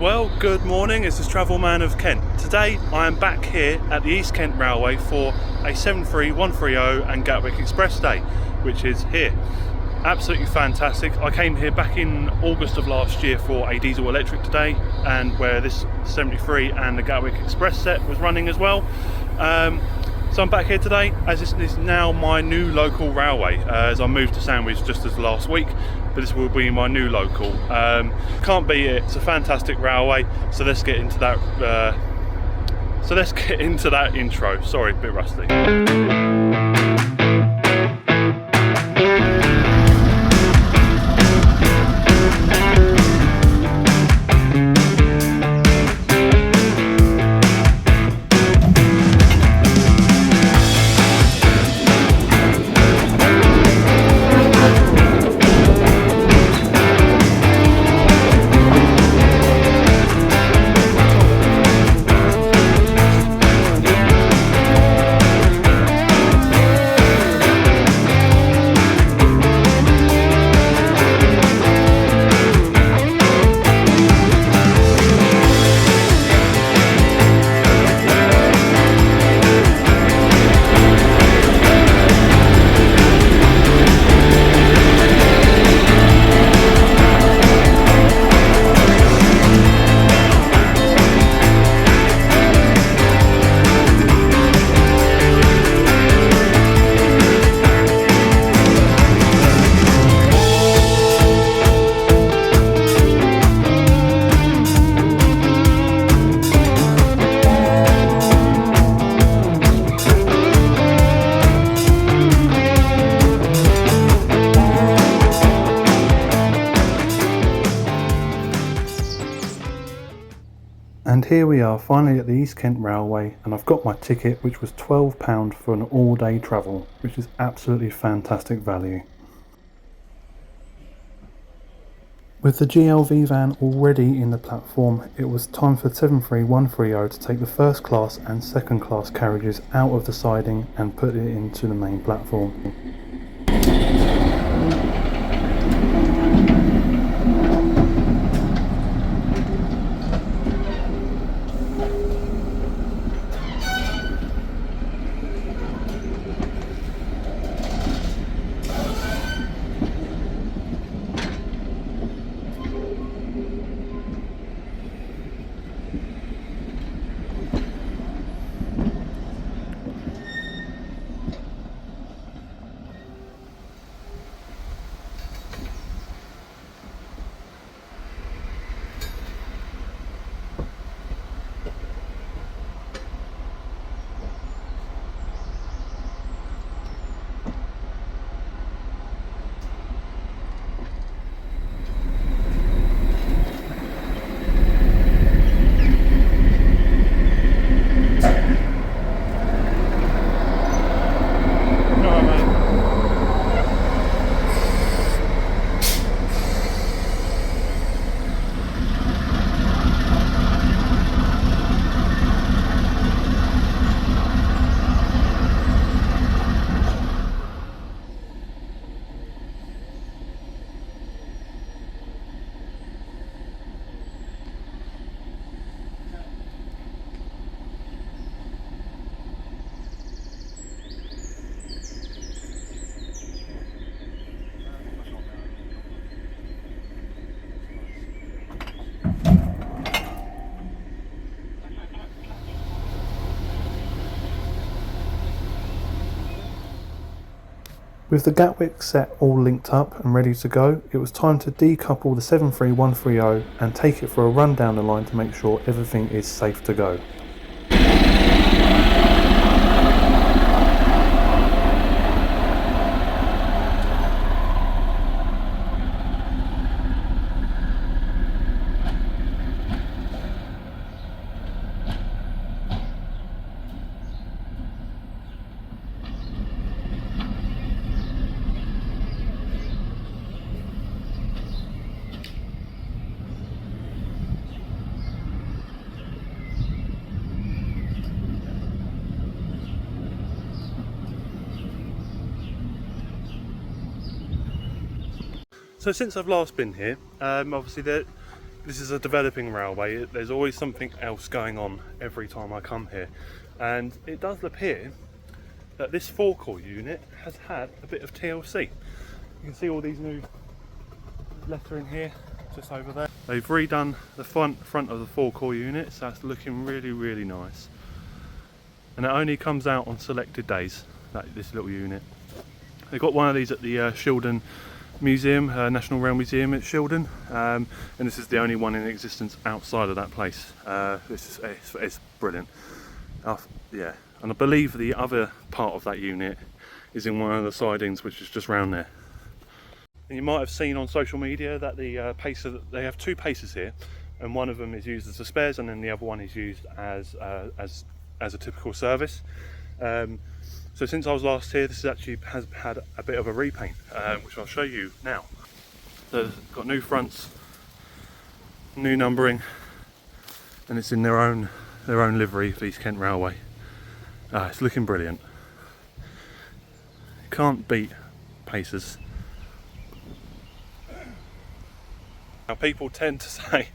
Well, good morning, it's the Travel Man of Kent. Today I am back here at the East Kent Railway for a 73130 and Gatwick Express Day, which is here. Absolutely fantastic. I came here back in August of last year for a diesel electric today, and where this 73 and the Gatwick Express set was running as well. So I'm back here today as this is now my new local railway, as I moved to Sandwich just as last week, but this will be my new local. Can't beat it, it's a fantastic railway, so let's get into that intro. Sorry, a bit rusty. And here we are finally at the East Kent Railway, and I've got my ticket, which was £12 for an all-day travel, which is absolutely fantastic value. With the GLV van already in the platform, it was time for 73130 to take the first class and second class carriages out of the siding and put it into the main platform. With the Gatwick set all linked up and ready to go, it was time to decouple the 73130 and take it for a run down the line to make sure everything is safe to go. So since I've last been here, obviously This is a developing railway. There's always something else going on every time I come here, and it does appear that this forecourt unit has had a bit of TLC. You can see all these new lettering here, just over there. They've redone the front of the forecourt unit, so it's looking really nice. And it only comes out on selected days, this little unit. They've got one of these at the Shildon Museum, National Rail Museum at Shildon, and this is the only one in existence outside of that place. It's brilliant. Yeah, and I believe the other part of that unit is in one of the sidings, which is just round there. And you might have seen on social media that the pacer, they have two pacers here, and one of them is used as a spares, and then the other one is used as a typical service. So since I was last here, this has had a bit of a repaint, which I'll show you now. So it's got new fronts, new numbering, and it's in their own livery for East Kent Railway. It's looking brilliant. You can't beat pacers. Now, people tend to say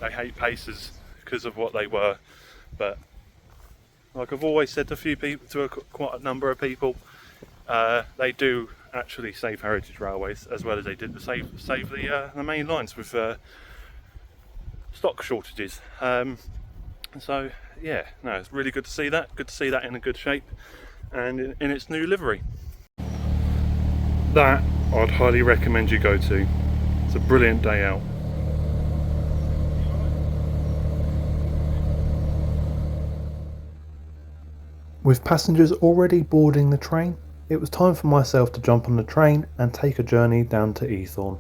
they hate pacers because of what they were, but like I've always said to a few people, quite a number of people, they do actually save heritage railways as well as they did to save the main lines with stock shortages. So yeah, no, it's really good to see that. Good to see that in a good shape and in its new livery. That I'd highly recommend you go to. It's a brilliant day out. With passengers already boarding the train, it was time for myself to jump on the train and take a journey down to Eythorne.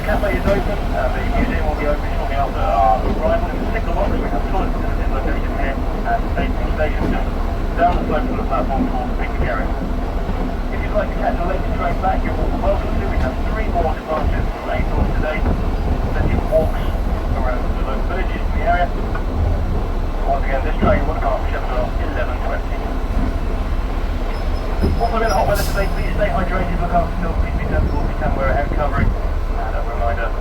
cafe is open, the museum will be open shortly after our arrival. In the single box, we have toilets in location here at the station just down the slope from the platform towards the picnic area. If you'd like to catch a later train back, you're more than welcome to. We have 3 more departures from Eythorne today. Plenty of walks around the local villages in the area. Once again, this train will depart from Shepherdswell 11:20. Also in the hot weather today, please stay hydrated, look after yourself, please be sensible if you can, wear a head covering. And a reminder.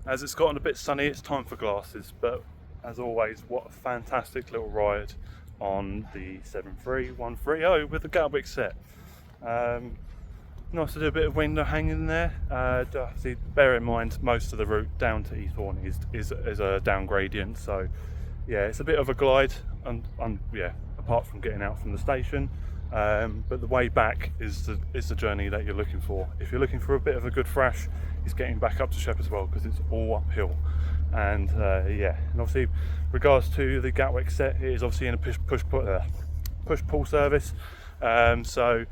As it's gotten a bit sunny, it's time for glasses, but as always, what a fantastic little ride on the 73130 with the Gatwick Set. Nice to do a bit of window hanging there. Obviously, bear in mind most of the route down to Eythorne is a down gradient, so yeah, it's a bit of a glide, yeah, apart from getting out from the station. But the way back is the journey that you're looking for. If you're looking for a bit of a good thrash, it's getting back up to Shepherdswell because it's all uphill. And yeah, and obviously, regards to the Gatwick Set, it is obviously in a push-pull service. So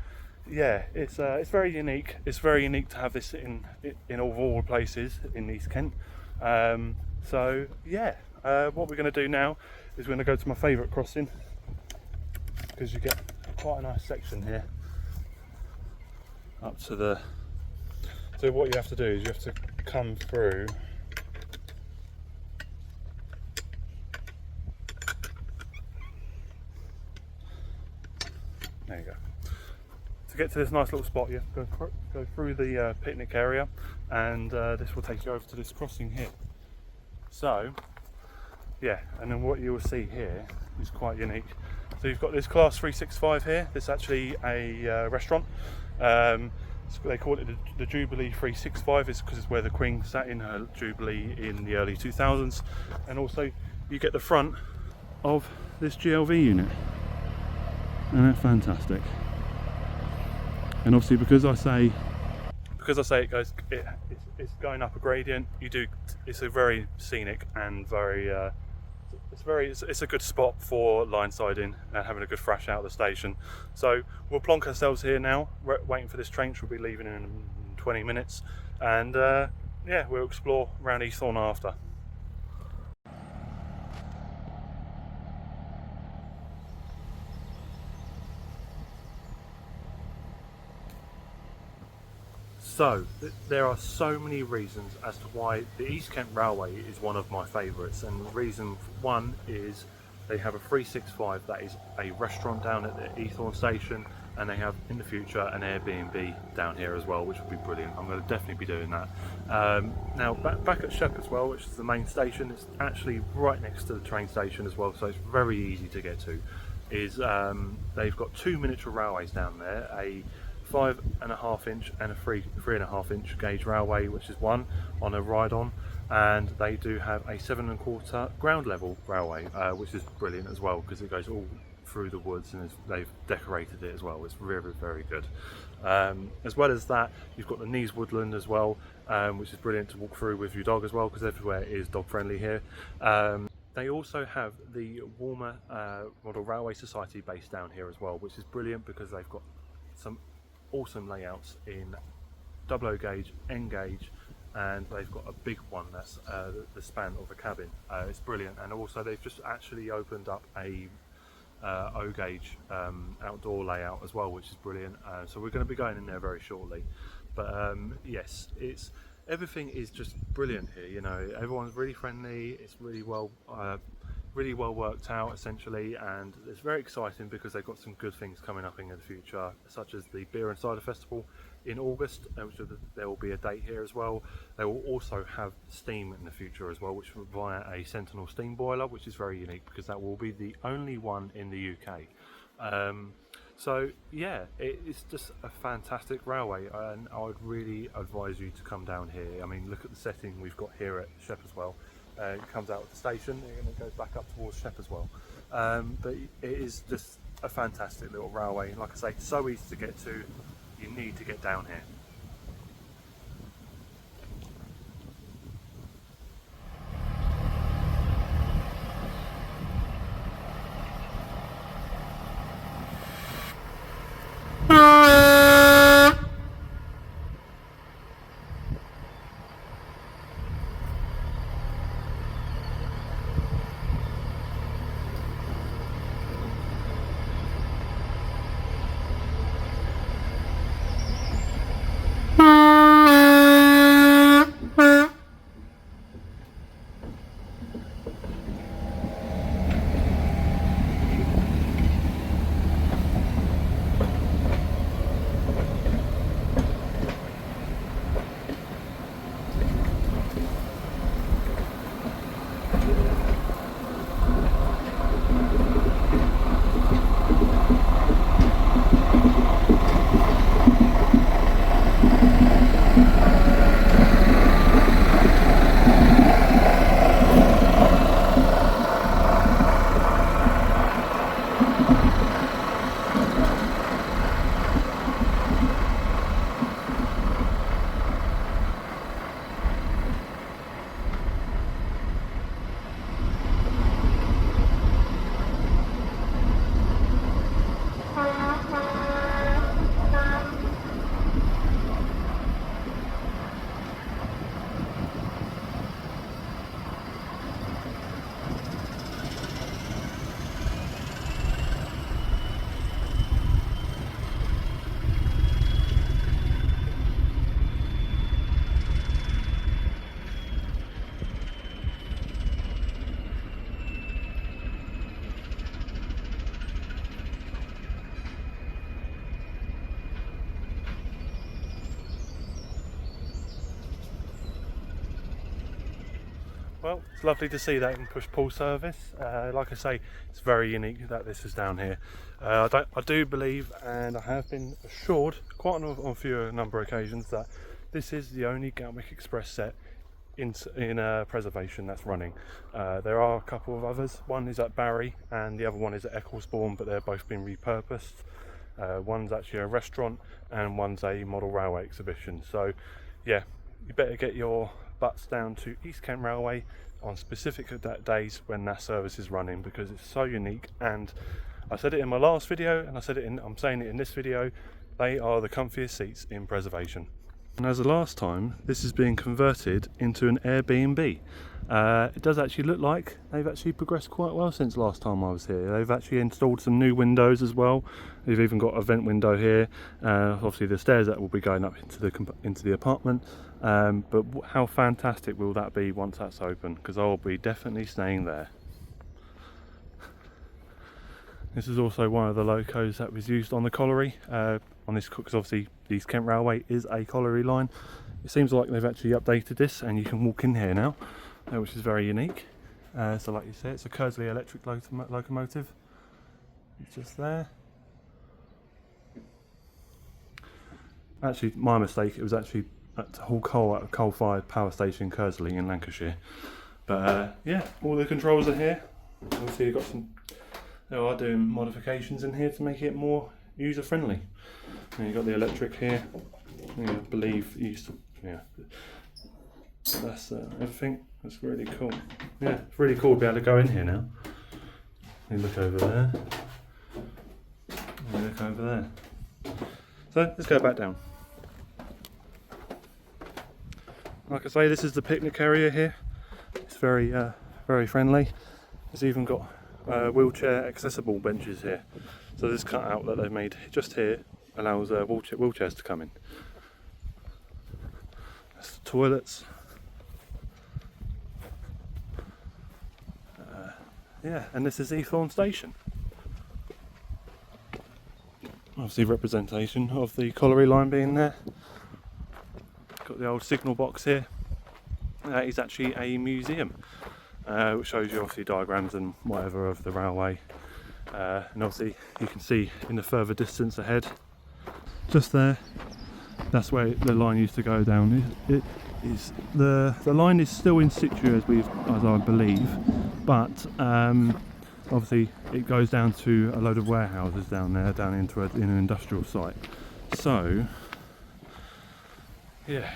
yeah, it's very unique. It's very unique to have this in all places in East Kent. So yeah, what we're going to do now is we're going to go to my favourite crossing, because you get quite a nice section here up to the. So what you have to do is you have to come through. There you go. To get to this nice little spot, you have to go through the picnic area, and this will take you over to this crossing here. So, yeah, and then what you will see here is quite unique. So you've got this Class 365 here. This is actually a restaurant. They call it the Jubilee 365. It's because it's where the Queen sat in her Jubilee in the early 2000s. And also, you get the front of this GLV unit. And that's fantastic. And obviously, because I say it's going up a gradient, it's a very scenic and very it's a good spot for linesiding and having a good thrash out of the station. So we'll plonk ourselves here now, waiting for this train, which will be leaving in 20 minutes, and yeah, we'll explore around Eythorne after. So, there are so many reasons as to why the East Kent Railway is one of my favourites, and reason one is they have a 365 that is a restaurant down at the Eythorne station, and they have in the future an Airbnb down here as well, which would be brilliant. I'm going to definitely be doing that. Now back at Shepherdswell, which is the main station, it's actually right next to the train station as well, so it's very easy to get to. They've got 2 miniature railways down there, a 5.5 inch and a 3.5 inch gauge railway, which is one on a ride on, and they do have a 7.25 ground level railway, which is brilliant as well because it goes all through the woods, and they've decorated it as well. It's very, very good. As well as that, you've got the Knees Woodland as well, which is brilliant to walk through with your dog as well, because everywhere is dog friendly here. They also have the Walmer Model Railway Society based down here as well, which is brilliant because they've got some awesome layouts in 00 gauge, N gauge, and they've got a big one that's the span of a cabin. It's brilliant, and also they've just actually opened up a O gauge outdoor layout as well, which is brilliant. So we're going to be going in there very shortly. But yes, everything is just brilliant here. You know, everyone's really friendly. It's really well worked out essentially, and it's very exciting because they've got some good things coming up in the future, such as the Beer and Cider Festival in August, which there will be a date here as well. They will also have steam in the future as well, which will via a Sentinel steam boiler, which is very unique because that will be the only one in the UK. So yeah, it's just a fantastic railway, and I would really advise you to come down here. I mean, look at the setting we've got here at Shepherdswell. It comes out of the station and it goes back up towards Shepherdswell. But it is just a fantastic little railway. Like I say, it's so easy to get to. You need to get down here. Well, it's lovely to see that in push-pull service. Like I say, it's very unique that this is down here. I do believe, and I have been assured quite on a number of occasions, that this is the only Gatwick Express set in preservation that's running. There are a couple of others. One is at Barry and the other one is at Ecclesbourne, but they're both been repurposed. One's actually a restaurant and one's a model railway exhibition. So yeah, you better get your butts down to East Kent Railway on specific days when that service is running, because it's so unique. And I said it in my last video, and I'm saying it in this video, they are the comfiest seats in preservation. And as the last time, this is being converted into an Airbnb. It does actually look like they've actually progressed quite well since last time I was here. They've actually installed some new windows as well. They've even got a vent window here. Obviously the stairs that will be going up into the apartment. But how fantastic will that be once that's open? Because I'll be definitely staying there. This is also one of the locos that was used on the colliery, on this, because obviously the East Kent Railway is a colliery line. It seems like they've actually updated this, and you can walk in here now, which is very unique. So like you say, it's a Kearsley electric locomotive. It's just there. Actually, my mistake, it was actually at Hall Coal, at a coal-fired power station Kearsley in Lancashire. But yeah, all the controls are here. Obviously they are doing modifications in here to make it more user-friendly. You've got the electric here. I believe that's everything. That's really cool. Yeah, it's really cool to be able to go in here now. You look over there. You look over there. So let's go back down. Like I say, this is the picnic area here. It's very friendly. It's even got wheelchair accessible benches here. So this cutout that they've made just here allows wheelchairs to come in. That's the toilets. Yeah, and this is Eythorne station. Obviously representation of the colliery line being there. Got the old signal box here. That is actually a museum, which shows you obviously diagrams and whatever of the railway. And obviously you can see in the further distance ahead, just there, that's where the line used to go down. It is the line is still in situ as I believe, but obviously it goes down to a load of warehouses down there, down into in an industrial site. So yeah.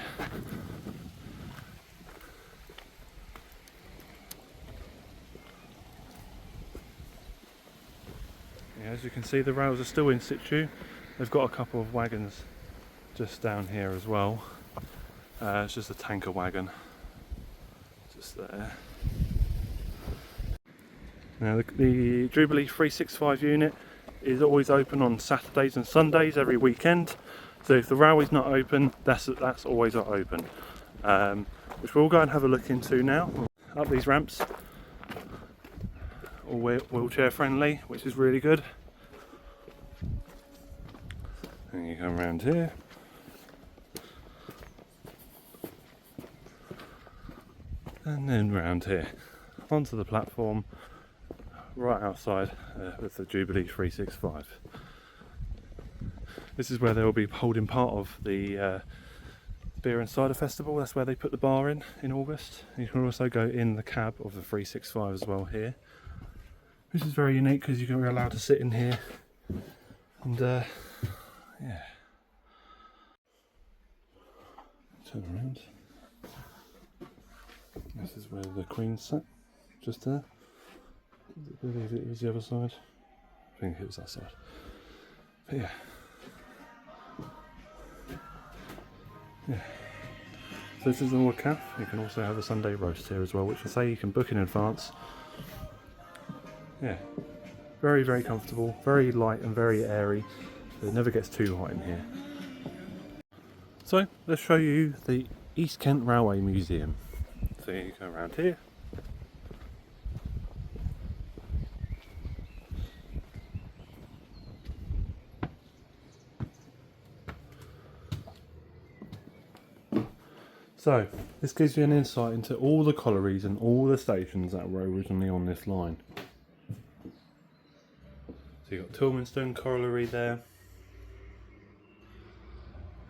As you can see, the rails are still in situ. They've got a couple of wagons just down here as well. It's just a tanker wagon just there. Now the Jubilee 365 unit is always open on Saturdays and Sundays every weekend. So if the railway's not open, that's always not open. Which we'll go and have a look into now. Up these ramps, all wheelchair friendly, which is really good. And you come around here. And then round here, onto the platform, right outside with the Jubilee 365. This is where they will be holding part of the Beer and Cider Festival. That's where they put the bar in August. You can also go in the cab of the 365 as well here. This is very unique because you're allowed to sit in here and yeah. Turn around. This is where the Queen sat, just there. I believe it was the other side. I think it was that side. But yeah. Yeah. So this is the moquette. You can also have a Sunday roast here as well, which I say you can book in advance. Yeah. Very, very comfortable, very light and very airy. So it never gets too hot in here. So let's show you the East Kent Railway Museum. So you go around here. So, this gives you an insight into all the collieries and all the stations that were originally on this line. So you've got Tilmanstone Colliery there.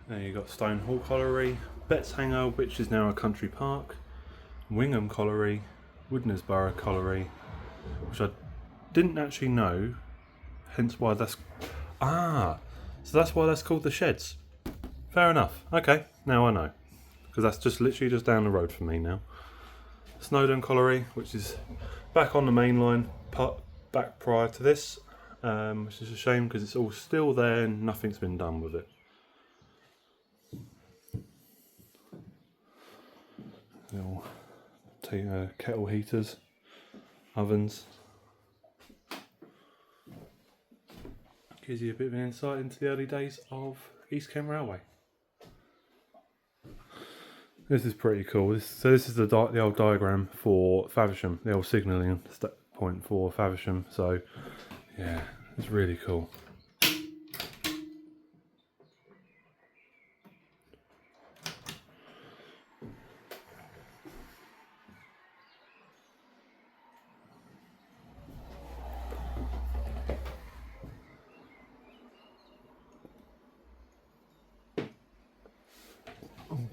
There you've got Stonehall Colliery, Bettshanger, which is now a country park, Wingham Colliery, Woodnesborough Colliery, which I didn't actually know, hence why that's... Ah! So that's why that's called the Sheds. Fair enough. Okay, now I know. Because that's just literally just down the road from me now. Snowdon Colliery, which is back on the main line, back prior to this, which is a shame because it's all still there and nothing's been done with it. Little kettle heaters, ovens. Gives you a bit of an insight into the early days of East Kent Railway. This is pretty cool. This is the old diagram for Faversham, the old signalling point for Faversham. So, yeah, it's really cool.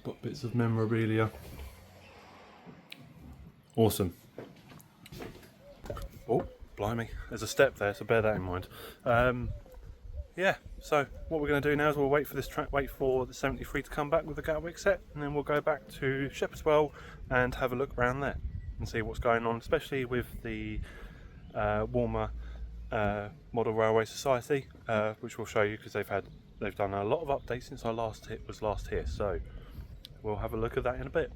Got bits of memorabilia. Awesome. Oh, blimey. There's a step there, so bear that in mind. Yeah, so what we're going to do now is we'll wait for the 73 to come back with the Gatwick set, and then we'll go back to Shepherdswell and have a look around there and see what's going on, especially with the Walmer Model Railway Society, which we'll show you because they've done a lot of updates since I was last here. So we'll have a look at that in a bit.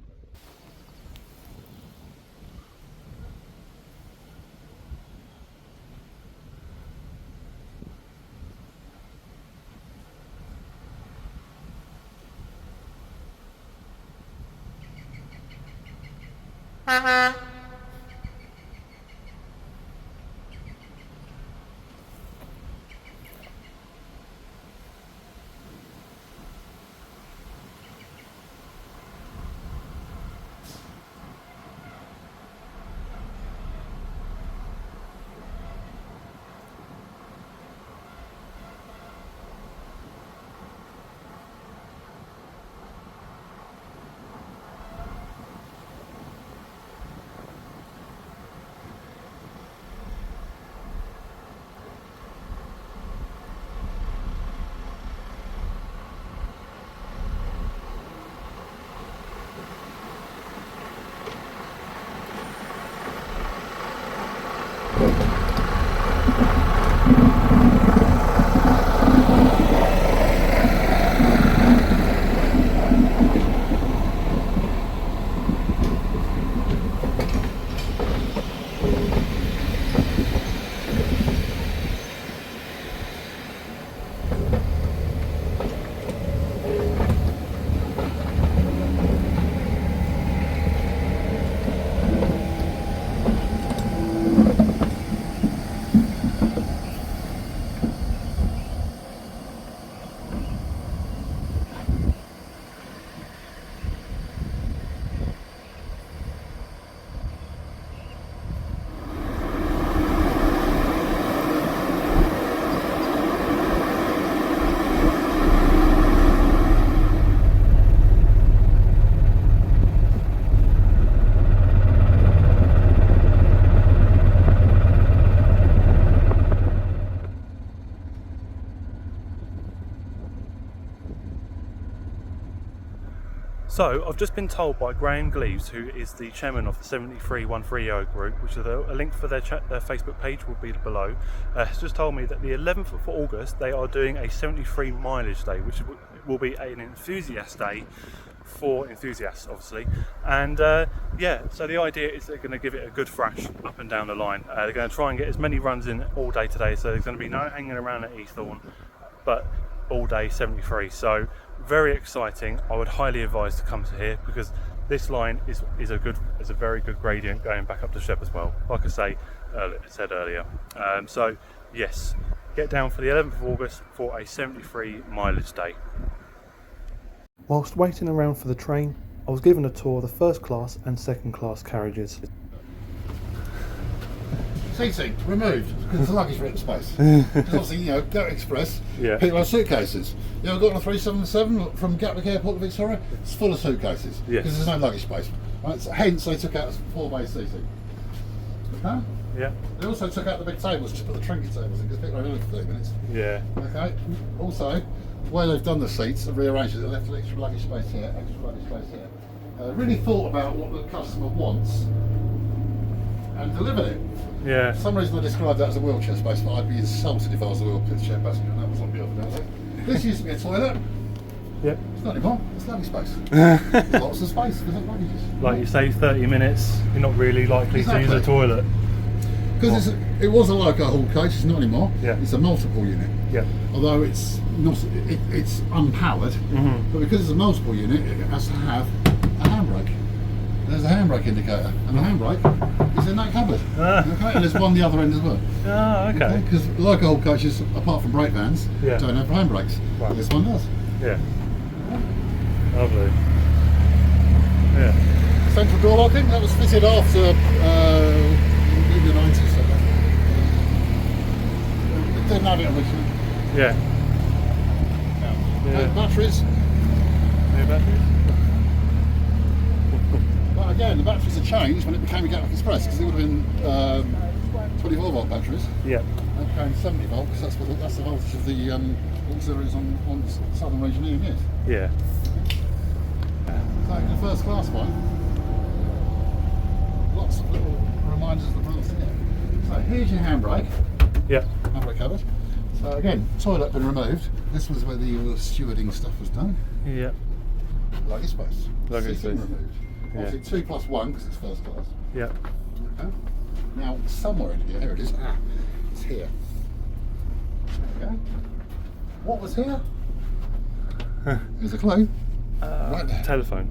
So I've just been told by Graham Gleaves, who is the chairman of the 73130 group, which is a link for their Facebook page will be below, has just told me that the 11th of August they are doing a 73 mileage day, which will be an enthusiast day for enthusiasts, obviously. And yeah, so the idea is they're going to give it a good thrash up and down the line. They're going to try and get as many runs in all day today, so there's going to be no hanging around at Eythorne, but all day 73. So very exciting. I would highly advise to come to here because this line is a very good gradient going back up to Shepherdswell, like I said earlier. So yes, get down for the 11th of August for a 73 mileage day. Whilst waiting around for the train, I was given a tour of the first class and second class carriages. Seating removed because it's a luggage rental space. Because obviously, you know, Gatwick Express, Yeah. people have suitcases. You know, I've got on a 377 from Gatwick Airport to Victoria, it's full of suitcases. Yes. Because there's no luggage space. Right? So hence they took out 4-way seating. Okay? Yeah. They also took out the big tables to put the trinket tables in because people only for 30 minutes. Yeah. Okay. Also, where they've done the seats and rearranged it, they left extra luggage space here, extra luggage space here. Really thought about what the customer wants and delivered it. Yeah. For some reason I described that as a wheelchair space, but I'd be insulted if I was a wheelchair passenger and that was on the other day. This used to be a toilet. Yep. It's not anymore. It's luggage space. Lots of space for the luggages. Like you say, 30 minutes, you're not really likely to use a toilet. Because it was a loco haul coach, it's not anymore. Yeah. It's a multiple unit. Yeah. Although it's not, it's unpowered, but because it's a multiple unit, it has to have a handbrake. There's a handbrake indicator, and the handbrake is in that cupboard. Okay, and there's one the other end as well. Ah, okay. Because local haul coaches, apart from brake vans, Yeah. don't have handbrakes. Right. This one does. Yeah. Lovely. Yeah. Central door locking, that was fitted after in the 90's. So it didn't have it originally. Yeah. And batteries. New batteries? But again, the batteries have changed when it became a Gatwick Express because it would have been 24 volt batteries. Yeah. They became 70 volt because that's the voltage of the auxiliaries on Southern Region E and S. Yeah. So the first class one, lots of little reminders of the rules here. So here's your handbrake. Yeah. Handbrake cupboard. So again, toilet been removed. This was where the stewarding stuff was done. Yeah. Luggage space. Luggage Seating space. removed. Yeah. Obviously 2+1 because it's first class. Yeah. Okay. Now somewhere in here it is. It's here. Okay. What was here? Here's a clue. Right there. Telephone.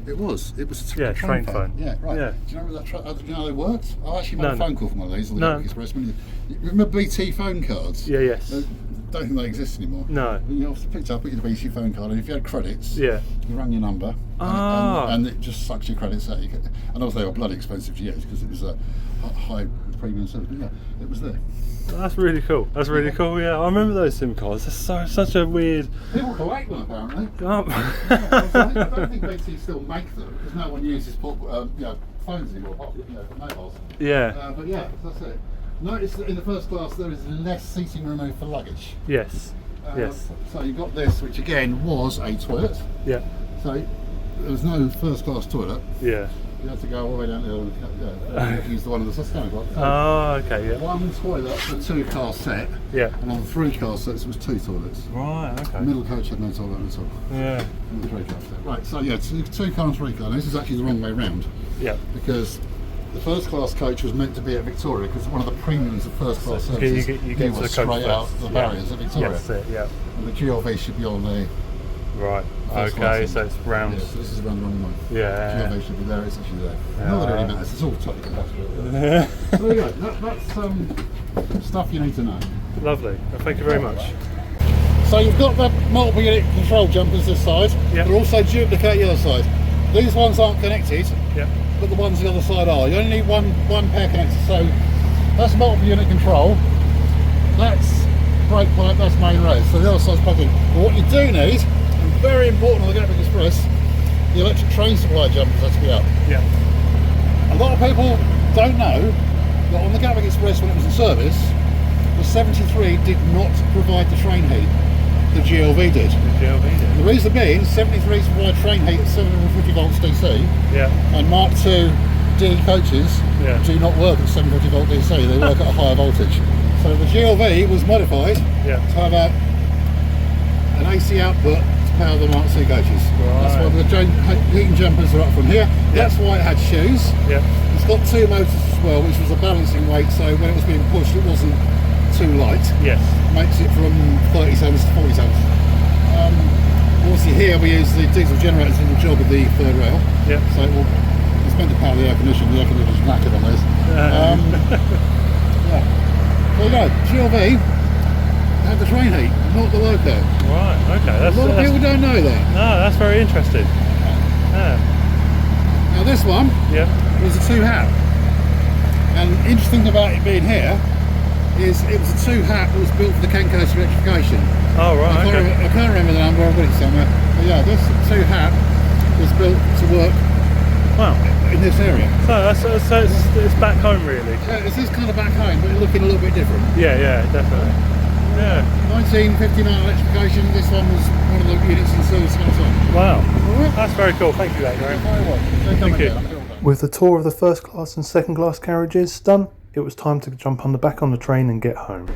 It was. It was a Yeah, train phone. Yeah, right. Yeah. Do you remember that? Do you know how they worked? I actually made No, a phone call from one of these on the No. Gatwick Express. You remember BT phone cards? Yeah, yes. Don't think they exist anymore. No. You obviously picked up, put your BT phone card, and if you had credits, Yeah. you rang your number, and it just sucks your credits out. And also they were bloody expensive to use because it was a high premium service. But yeah, it was there. That's really cool. That's really cool. Yeah, I remember those SIM cards. That's such a weird. People collect them apparently. Oh. I don't think BT still make them because no one uses phones anymore, apart from mobiles. Yeah. But yeah, that's it. Notice that in the first class there is less seating removed for luggage. Yes. Yes. So you've got this, which again was a toilet. Yeah. So there was no first class toilet. Yeah. You had to go all the way down there and use the one of the sustained ones. Oh, okay. Yeah. One toilet for 2-car set. Yeah. And on the 3-car sets it was 2 toilets. Right. Okay. The middle coach had no toilet at all. Yeah. And the 3-car set. Right. So yeah, 2-car and 3-car. Now, this is actually the wrong way round Yeah. because the first class coach was meant to be at Victoria because one of the premiums of first class services You get to the was coach straight out first. the barriers at Victoria. Yes. Yeah. And the GLV should be on the Right. first Okay. class So end. it's round. Yeah, so this is around the wrong way. Yeah. GLV should be there, it's actually there. Yeah. Not that it really matters, it's all totally compatible. So there you go, that's stuff you need to know. Lovely. Well, thank you very much. So you've got the multiple unit control jumpers this side, Yep. they're also duplicate the other side. These ones aren't connected, Yeah. but the ones the other side are. You only need one pair connected, so that's multiple unit control, that's brake pipe, that's main race, so the other side's plugged in. But what you do need, and very important on the Gatwick Express, the electric train supply jumpers have to be up. Yeah. A lot of people don't know that on the Gatwick Express when it was in service, the 73 did not provide the train heat, the GLV did. GLV The did. reason being, 73s provide train heat at 750 volts DC, Yeah. and Mark II D coaches Yeah. do not work at 750 volt DC, they work at a higher voltage. So the GLV was modified Yeah. to have an AC output to power the Mark II coaches. That's why Right. the heating jumpers are up from here. That's why it had shoes. Yeah. It's got 2 motors as well, which was a balancing weight, so when it was being pushed it wasn't too light. Yes. Makes it from 30 tons to 40 tons. Obviously here we use the diesel generators in the job of the third rail. Yeah. So it's meant to power the air conditioning. The air conditioner's knackered on this. Yeah. There you go. GLV had the train heat, not the loco. Right. Okay. A lot of people don't know that. No, that's very interesting. Yeah. this one Yeah. was a two-hat. And interesting about it being here is it was a two-hat that was built for the Kent Coast electrification. Oh right. I can't remember the number, I've got it somewhere. But yeah, this two-hat was built to work Wow. in this area. So it's back home really. Yeah, it's this kind of back home, but looking a little bit different. Yeah, definitely. Yeah. 1959 electrification, this one was one of the units in service at the time. Wow. Alright. That's very cool. Thank you, that, Graham. Thank you. With the tour of the first class and second class carriages done, it was time to jump on the back on the train and get home.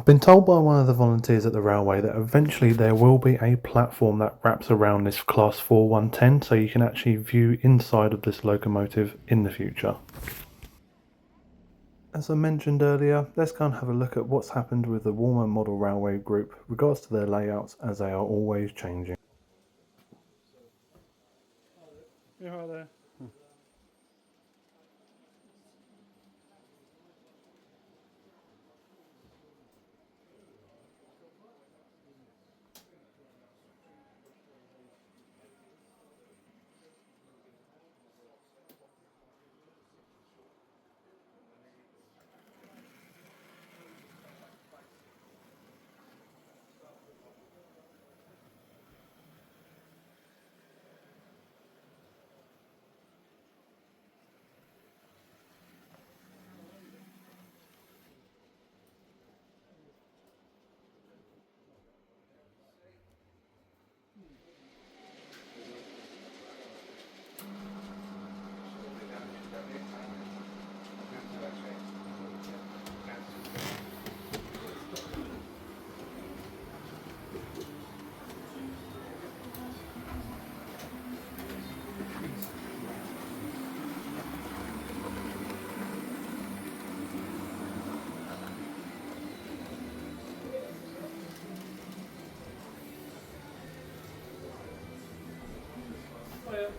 I've been told by one of the volunteers at the railway that eventually there will be a platform that wraps around this Class 4 110, so you can actually view inside of this locomotive in the future. As I mentioned earlier, let's go and have a look at what's happened with the Walmer Model Railway Group regards to their layouts, as they are always changing. You're right there.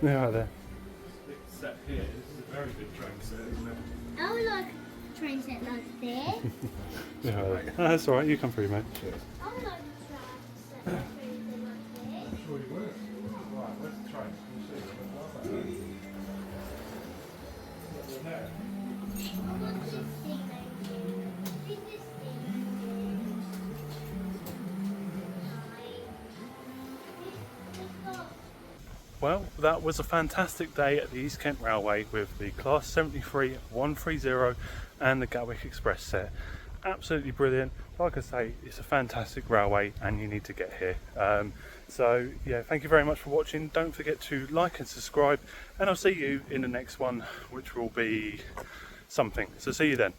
Yeah, right there. This set here, this is a very good train set, isn't it? I would like a train set like this. Yeah, right there. Oh, that's alright, you come through, mate. Cheers. I would like a train set like this. Sure you will. Right, where's the train? Can you see? I want this thing like this. This thing. Let's go. Well, that was a fantastic day at the East Kent Railway with the Class 73 130 and the Gatwick Express set. Absolutely brilliant. Like I say, it's a fantastic railway and you need to get here. So yeah, thank you very much for watching. Don't forget to like and subscribe, and I'll see you in the next one, which will be something. So see you then.